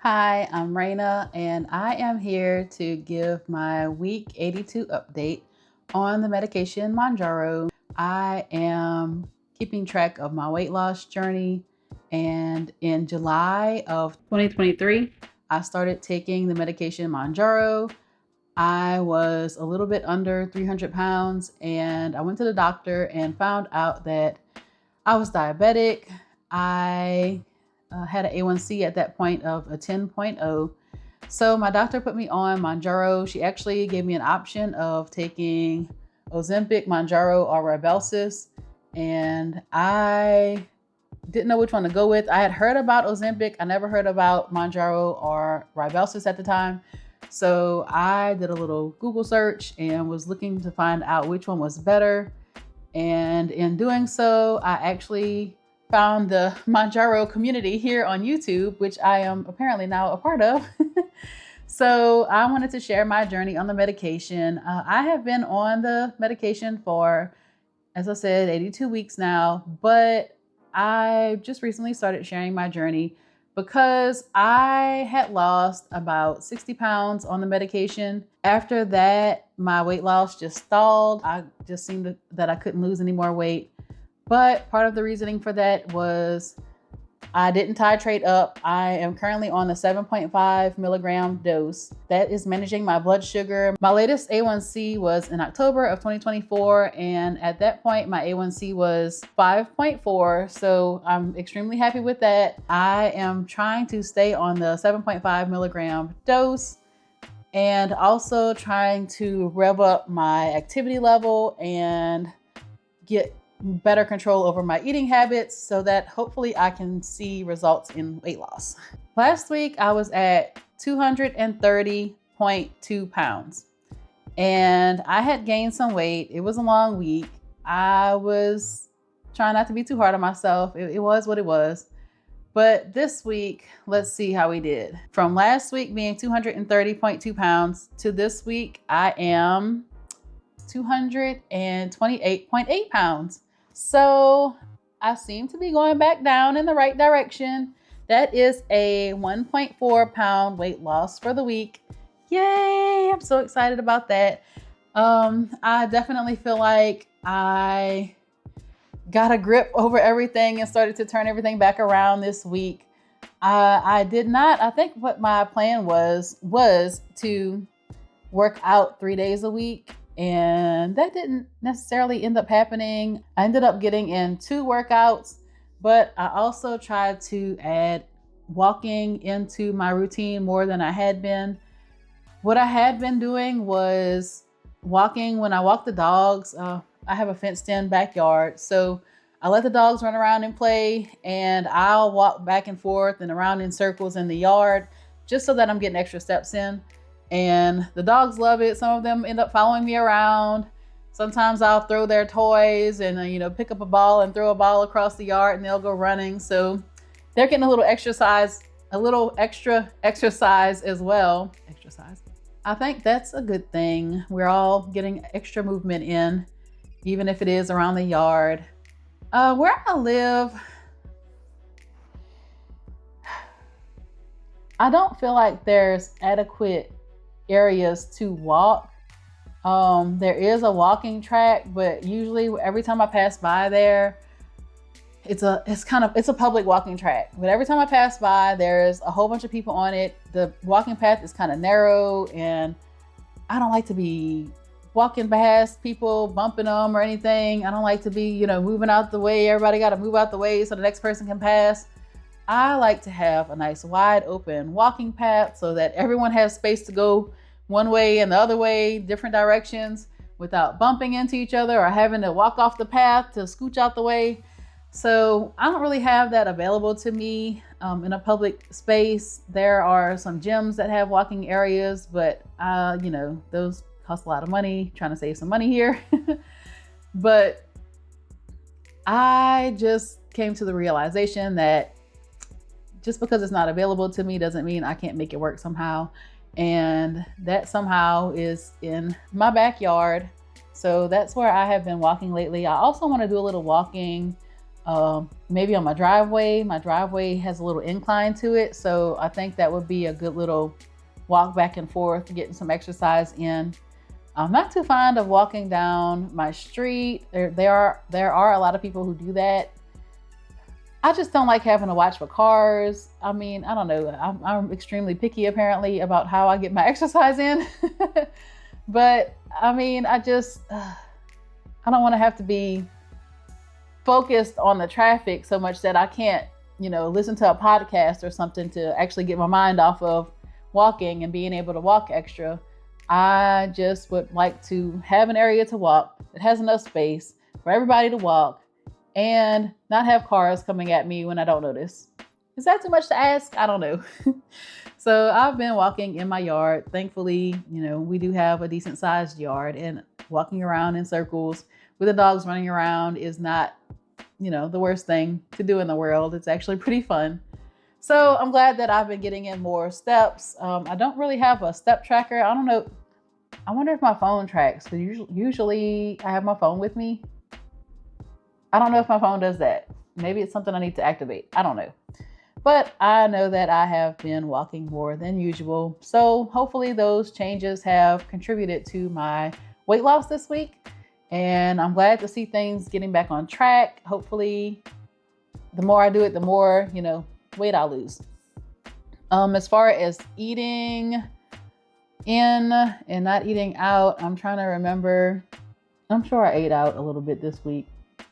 Hi, I'm Raina, and I am here to give my week 82 update on the medication Mounjaro. I am keeping track of my weight loss journey, and in July of 2023, I started taking the medication Mounjaro. I was a little bit under 300 pounds, and I went to the doctor and found out that I was diabetic. I had an A1C at that point of a 10.0. So my doctor put me on Mounjaro. She actually gave me an option of taking Ozempic, Mounjaro, or Rybelsus. And I didn't know which one to go with. I had heard about Ozempic. I never heard about Mounjaro or Rybelsus at the time. So I did a little Google search and was looking to find out which one was better. And in doing so, I actually found the Mounjaro community here on YouTube, which I am apparently now a part of. So I wanted to share my journey on the medication. I have been on the medication for, as I said, 82 weeks now, but I just recently started sharing my journey because I had lost about 60 pounds on the medication. After that, my weight loss just stalled. I just seemed that I couldn't lose any more weight. But part of the reasoning for that was I didn't titrate up. I am currently on the 7.5 milligram dose. That is managing my blood sugar. My latest A1C was in October of 2024. And at that point, my A1C was 5.4. So I'm extremely happy with that. I am trying to stay on the 7.5 milligram dose and also trying to rev up my activity level and get better control over my eating habits so that hopefully I can see results in weight loss. Last week, I was at 230.2 pounds and I had gained some weight. It was a long week. I was trying not to be too hard on myself. It was what it was. But this week, let's see how we did. From last week being 230.2 pounds to this week, I am 228.8 pounds. So I seem to be going back down in the right direction. That is a 1.4 pound weight loss for the week. Yay! I'm so excited about that. I definitely feel like I got a grip over everything and started to turn everything back around this week. I did not, I think what my plan was to work out 3 days a week. And that didn't necessarily end up happening. I ended up getting in 2 workouts, but I also tried to add walking into my routine more than I had been. What I had been doing was walking when I walk the dogs. I have a fenced in backyard. So I let the dogs run around and play, and I'll walk back and forth and around in circles in the yard just so that I'm getting extra steps in. And the dogs love it. Some of them end up following me around. Sometimes I'll throw their toys and, pick up a ball and throw a ball across the yard and they'll go running. So they're getting a little extra exercise as well. Exercise. I think that's a good thing. We're all getting extra movement in, even if it is around the yard. Where I live, I don't feel like there's adequate areas to walk. There is a walking track, but usually every time I pass by there, it's a public walking track. But every time I pass by, there's a whole bunch of people on it. The walking path is kind of narrow, and I don't like to be walking past people, bumping them or anything. I don't like to be, moving out the way. Everybody got to move out the way so the next person can pass. I like to have a nice wide open walking path so that everyone has space to go one way and the other way, different directions, without bumping into each other or having to walk off the path to scooch out the way. So I don't really have that available to me in a public space. There are some gyms that have walking areas, but those cost a lot of money. Trying to save some money here. But I just came to the realization that just because it's not available to me doesn't mean I can't make it work somehow. And that somehow is in my backyard. So that's where I have been walking lately. I also want to do a little walking maybe on my driveway. My driveway has a little incline to it, so I think that would be a good little walk back and forth, getting some exercise in. I'm not too fond of walking down my street. There are a lot of people who do that. I just don't like having to watch for cars. I mean, I don't know. I'm extremely picky apparently about how I get my exercise in. But I mean, I don't want to have to be focused on the traffic so much that I can't, listen to a podcast or something to actually get my mind off of walking and being able to walk extra. I just would like to have an area to walk that has enough space for everybody to walk and not have cars coming at me when I don't notice. Is that too much to ask? I don't know. So I've been walking in my yard. Thankfully, we do have a decent sized yard, and walking around in circles with the dogs running around is not, the worst thing to do in the world. It's actually pretty fun. So I'm glad that I've been getting in more steps. I don't really have a step tracker. I don't know. I wonder if my phone tracks, because usually I have my phone with me. I don't know if my phone does that. Maybe it's something I need to activate. I don't know. But I know that I have been walking more than usual. So hopefully those changes have contributed to my weight loss this week. And I'm glad to see things getting back on track. Hopefully the more I do it, the more, weight I lose. As far as eating in and not eating out, I'm trying to remember. I'm sure I ate out a little bit this week.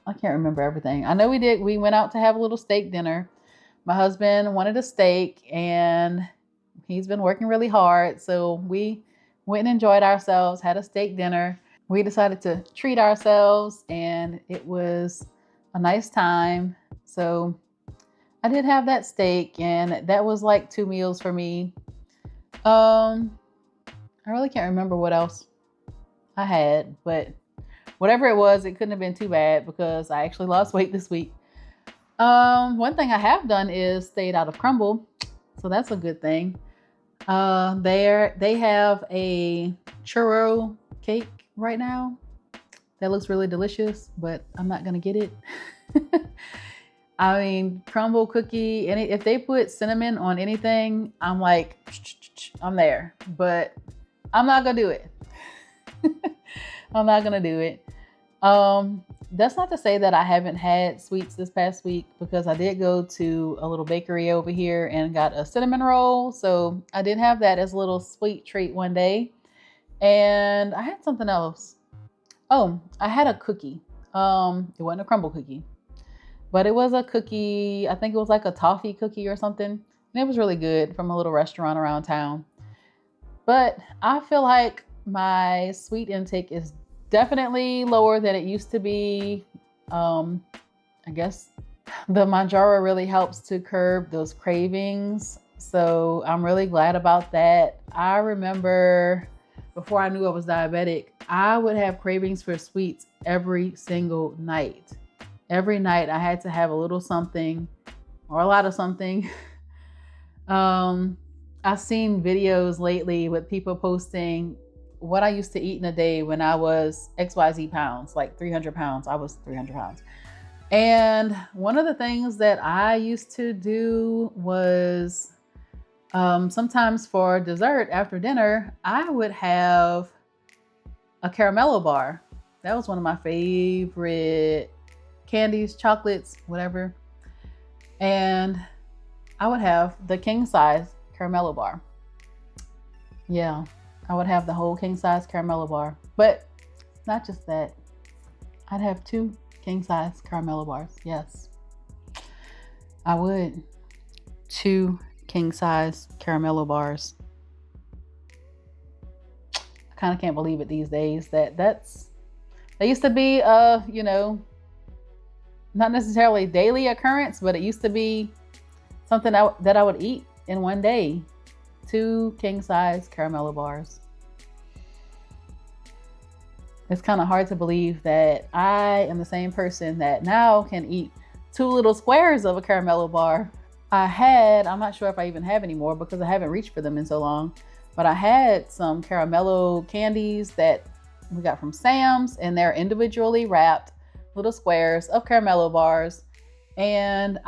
I can't remember everything. I know we did. We went out to have a little steak dinner. My husband wanted a steak and he's been working really hard. So we went and enjoyed ourselves, had a steak dinner. We decided to treat ourselves and it was a nice time. So I did have that steak and that was like 2 meals for me. I really can't remember what else I had, but whatever it was, it couldn't have been too bad because I actually lost weight this week. One thing I have done is stayed out of Crumble. So that's a good thing. They have a churro cake right now that looks really delicious, but I'm not going to get it. I mean, crumble cookie, and if they put cinnamon on anything, I'm like, I'm there, but I'm not going to do it. I'm not going to do it. That's not to say that I haven't had sweets this past week, because I did go to a little bakery over here and got a cinnamon roll. So I did have that as a little sweet treat one day. And I had something else. Oh, I had a cookie. It wasn't a crumble cookie, but it was a cookie. I think it was like a toffee cookie or something. And it was really good, from a little restaurant around town. But I feel like my sweet intake is definitely lower than it used to be. I guess the Mounjaro really helps to curb those cravings. So I'm really glad about that. I remember before I knew I was diabetic, I would have cravings for sweets every single night. Every night I had to have a little something or a lot of something. I've seen videos lately with people posting what I used to eat in a day when I was XYZ pounds, like 300 pounds. I was 300 pounds. And one of the things that I used to do was sometimes for dessert after dinner, I would have a caramello bar. That was one of my favorite candies, chocolates, whatever. And I would have the king size caramello bar. Yeah, I would have the whole king size caramello bar. But not just that. I'd have 2 king size caramello bars. Yes, I would. 2 king size caramello bars. I kind of can't believe it these days that used to be not necessarily daily occurrence, but it used to be something that I would eat in one day. 2 king size caramello bars. It's kind of hard to believe that I am the same person that now can eat 2 little squares of a caramello bar. I'm not sure if I even have anymore because I haven't reached for them in so long, but I had some caramello candies that we got from Sam's, and they're individually wrapped little squares of caramello bars. And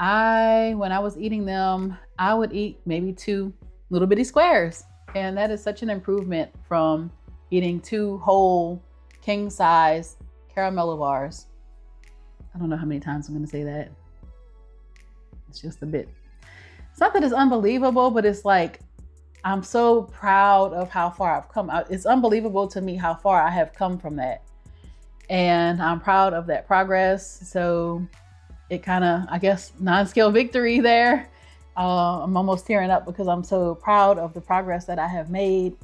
when I was eating them, I would eat maybe 2 little bitty squares. And that is such an improvement from eating 2 whole king size caramello bars. I don't know how many times I'm going to say that. It's just a bit. It's not that it's unbelievable, but it's like, I'm so proud of how far I've come. It's unbelievable to me how far I have come from that. And I'm proud of that progress. So it kind of, I guess, non-scale victory there. I'm almost tearing up because I'm so proud of the progress that I have made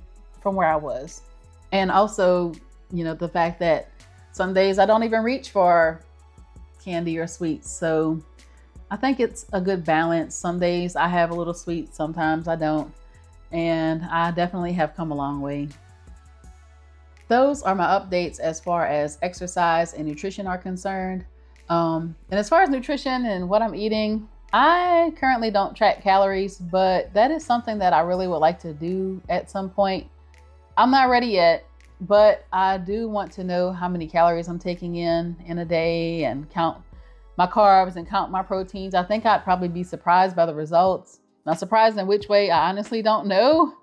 from where I was. And also, the fact that some days I don't even reach for candy or sweets. So I think it's a good balance. Some days I have a little sweet, sometimes I don't. And I definitely have come a long way. Those are my updates as far as exercise and nutrition are concerned. And as far as nutrition and what I'm eating, I currently don't track calories, but that is something that I really would like to do at some point. I'm not ready yet, but I do want to know how many calories I'm taking in a day and count my carbs and count my proteins. I think I'd probably be surprised by the results. Not surprised in which way, I honestly don't know.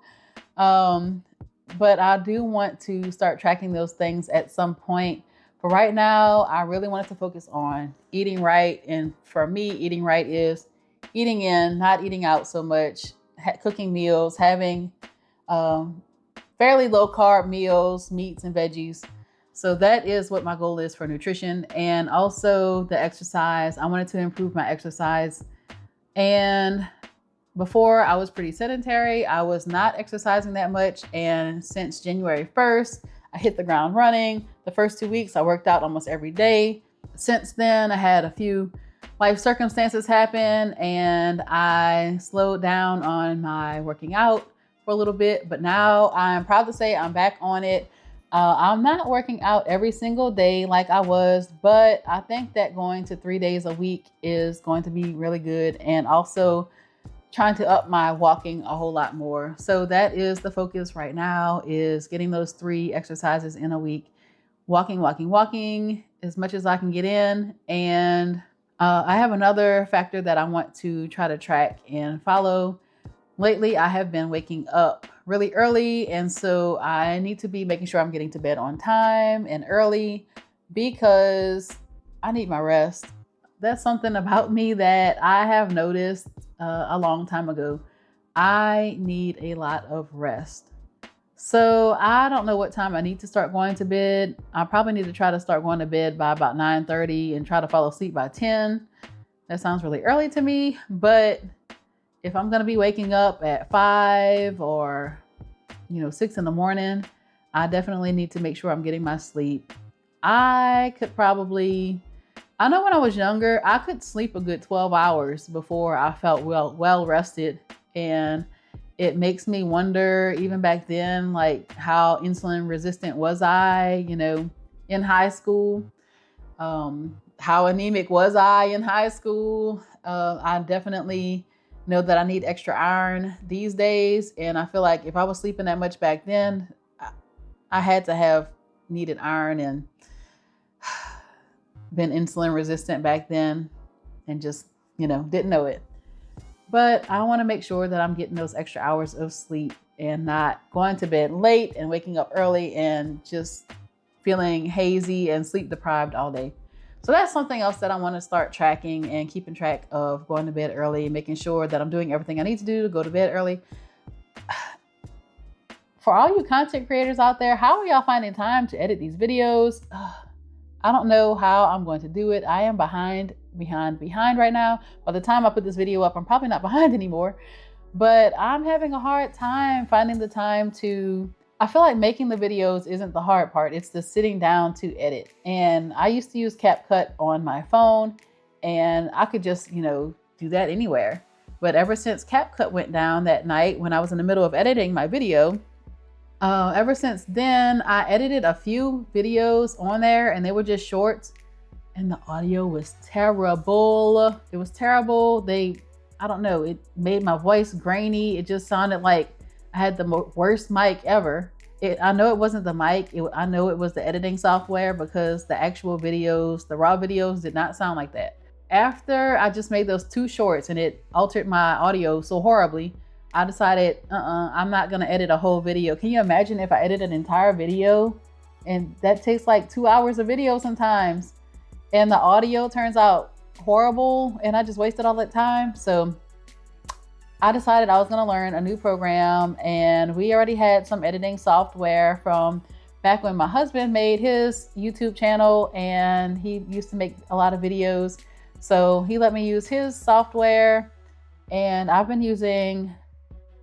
But I do want to start tracking those things at some point. For right now, I really wanted to focus on eating right. And for me, eating right is eating in, not eating out so much, cooking meals, having fairly low carb meals, meats and veggies. So that is what my goal is for nutrition. And also the exercise. I wanted to improve my exercise. And before, I was pretty sedentary. I was not exercising that much. And since January 1st, I hit the ground running. The first 2 weeks, I worked out almost every day. Since then, I had a few life circumstances happen and I slowed down on my working out for a little bit. But now I'm proud to say I'm back on it. I'm not working out every single day like I was, but I think that going to 3 days a week is going to be really good. And also trying to up my walking a whole lot more. So that is the focus right now, is getting those 3 exercises in a week. Walking as much as I can get in. And I have another factor that I want to try to track and follow. Lately, I have been waking up really early. And so I need to be making sure I'm getting to bed on time and early because I need my rest. That's something about me that I have noticed a long time ago. I need a lot of rest. So I don't know what time I need to start going to bed. I probably need to try to start going to bed by about 9:30 and try to fall asleep by 10. That sounds really early to me, but if I'm going to be waking up at 5 or 6 in the morning, I definitely need to make sure I'm getting my sleep. I know when I was younger, I could sleep a good 12 hours before I felt well rested. And it makes me wonder, even back then, like how insulin resistant was I, in high school? How anemic was I in high school? I definitely know that I need extra iron these days. And I feel like if I was sleeping that much back then, I had to have needed iron and been insulin resistant back then and just, didn't know it. But I want to make sure that I'm getting those extra hours of sleep and not going to bed late and waking up early and just feeling hazy and sleep deprived all day. So that's something else that I want to start tracking and keeping track of, going to bed early, making sure that I'm doing everything I need to do to go to bed early. For all you content creators out there, how are y'all finding time to edit these videos? I don't know how I'm going to do it. I am behind right now. By the time I put this video up, I'm probably not behind anymore, but I'm having a hard time finding the time I feel like making the videos isn't the hard part. It's the sitting down to edit. And I used to use CapCut on my phone and I could just, do that anywhere. But ever since CapCut went down that night when I was in the middle of editing my video, ever since then, I edited a few videos on there and they were just shorts and the audio was terrible. It was terrible. I don't know, it made my voice grainy. It just sounded like I had the worst mic ever. I know it wasn't the mic. I know it was the editing software because the actual videos, the raw videos did not sound like that. after I just made those 2 shorts and it altered my audio so horribly, I decided, I'm not gonna edit a whole video. Can you imagine if I edited an entire video? And that takes like 2 hours of video sometimes. And the audio turns out horrible and I just wasted all that time. So I decided I was gonna learn a new program, and we already had some editing software from back when my husband made his YouTube channel, and he used to make a lot of videos. So he let me use his software, and I've been using,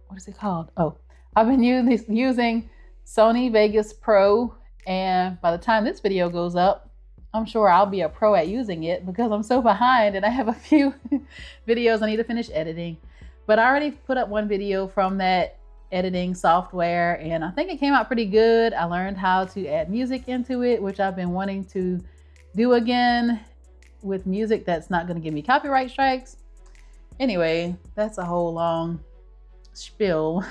what is it called? Oh, I've been using Sony Vegas Pro. And by the time this video goes up, I'm sure I'll be a pro at using it because I'm so behind and I have a few videos I need to finish editing. But I already put up one video from that editing software and I think it came out pretty good. I learned how to add music into it, which I've been wanting to do again with music that's not going to give me copyright strikes. Anyway, that's a whole long spiel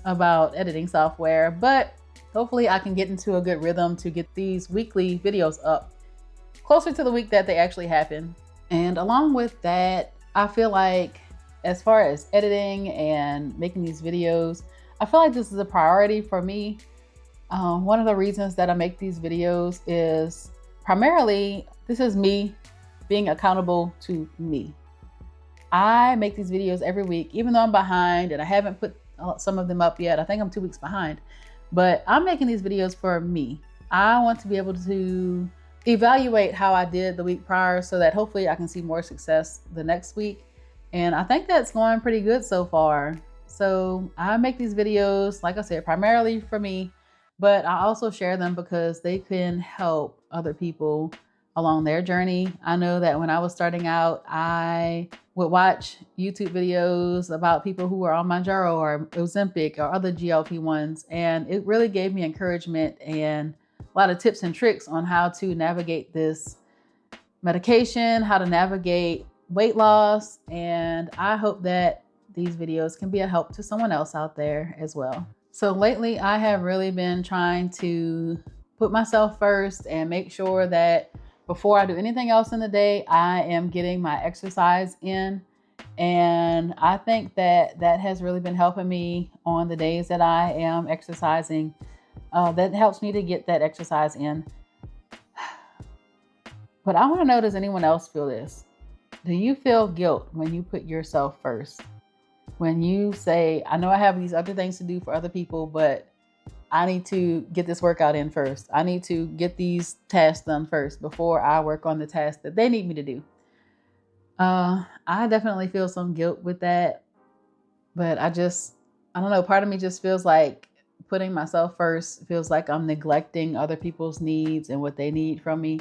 about editing software, but hopefully I can get into a good rhythm to get these weekly videos up closer to the week that they actually happen. And along with that, I feel like as far as editing and making these videos, I feel like this is a priority for me. One of the reasons that I make these videos is primarily, this is me being accountable to me. I make these videos every week, even though I'm behind and I haven't put some of them up yet. I think I'm 2 weeks behind, but I'm making these videos for me. I want to be able to evaluate how I did the week prior so that hopefully I can see more success the next week. And I think that's going pretty good so far. So I make these videos, like I said, primarily for me, but I also share them because they can help other people along their journey. I know that when I was starting out, I would watch YouTube videos about people who were on Mounjaro or Ozempic or other GLP-1s, and it really gave me encouragement and a lot of tips and tricks on how to navigate this medication, how to navigate weight loss, and I hope that these videos can be a help to someone else out there as well. So lately, I have really been trying to put myself first and make sure that before I do anything else in the day, I am getting my exercise in. And I think that that has really been helping me on the days that I am exercising. That helps me to get that exercise in. But I want to know, does anyone else feel this? Do you feel guilt when you put yourself first? When you say, I know I have these other things to do for other people, but I need to get this workout in first. I need to get these tasks done first before I work on the tasks that they need me to do. I definitely feel some guilt with that, but I don't know. Part of me just feels like putting myself first feels like I'm neglecting other people's needs and what they need from me.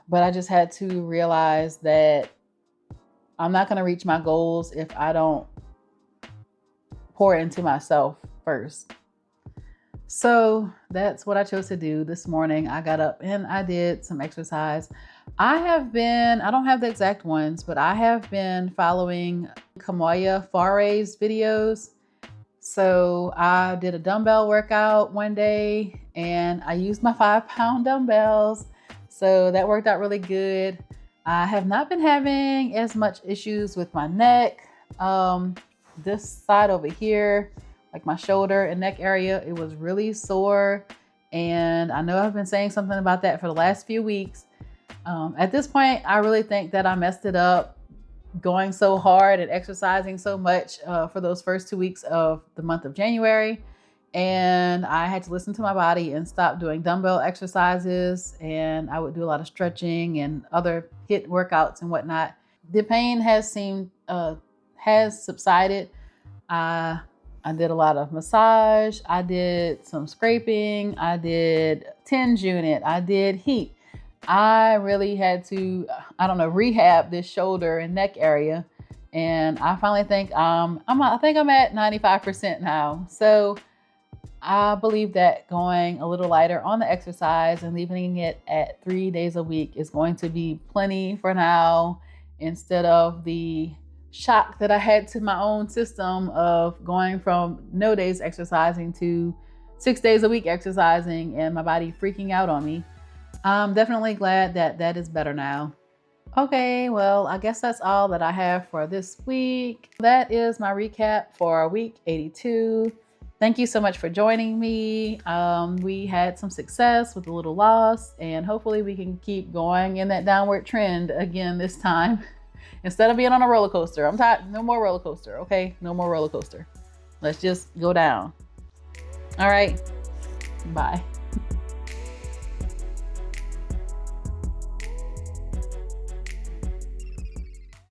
But I just had to realize that I'm not going to reach my goals if I don't pour into myself first. So that's what I chose to do this morning. I got up and I did some exercise. I don't have the exact ones, but I have been following Kamoya Fare's videos. So I did a dumbbell workout one day and I used my 5-pound dumbbells. So that worked out really good. I have not been having as much issues with my neck. This side over here, like my shoulder and neck area, it was really sore. And I know I've been saying something about that for the last few weeks. At this point, I really think that I messed it up going so hard and exercising so much for those first 2 weeks of the month of January. And I had to listen to my body and stop doing dumbbell exercises. And I would do a lot of stretching and other HIIT workouts and whatnot. The pain has subsided. I did a lot of massage. I did some scraping. I did TENS unit. I did heat. I really had to, rehab this shoulder and neck area. And I finally think I'm at 95% now. So I believe that going a little lighter on the exercise and leaving it at 3 days a week is going to be plenty for now, instead of the shock that I had to my own system of going from no days exercising to 6 days a week exercising and my body freaking out on me. I'm definitely glad that that is better now. Okay, well, I guess that's all that I have for this week. That is my recap for week 82. Thank you so much for joining me. We had some success with a little loss, and hopefully we can keep going in that downward trend again this time. Instead of being on a roller coaster. I'm tired. No more roller coaster, okay? No more roller coaster. Let's just go down. All right, bye.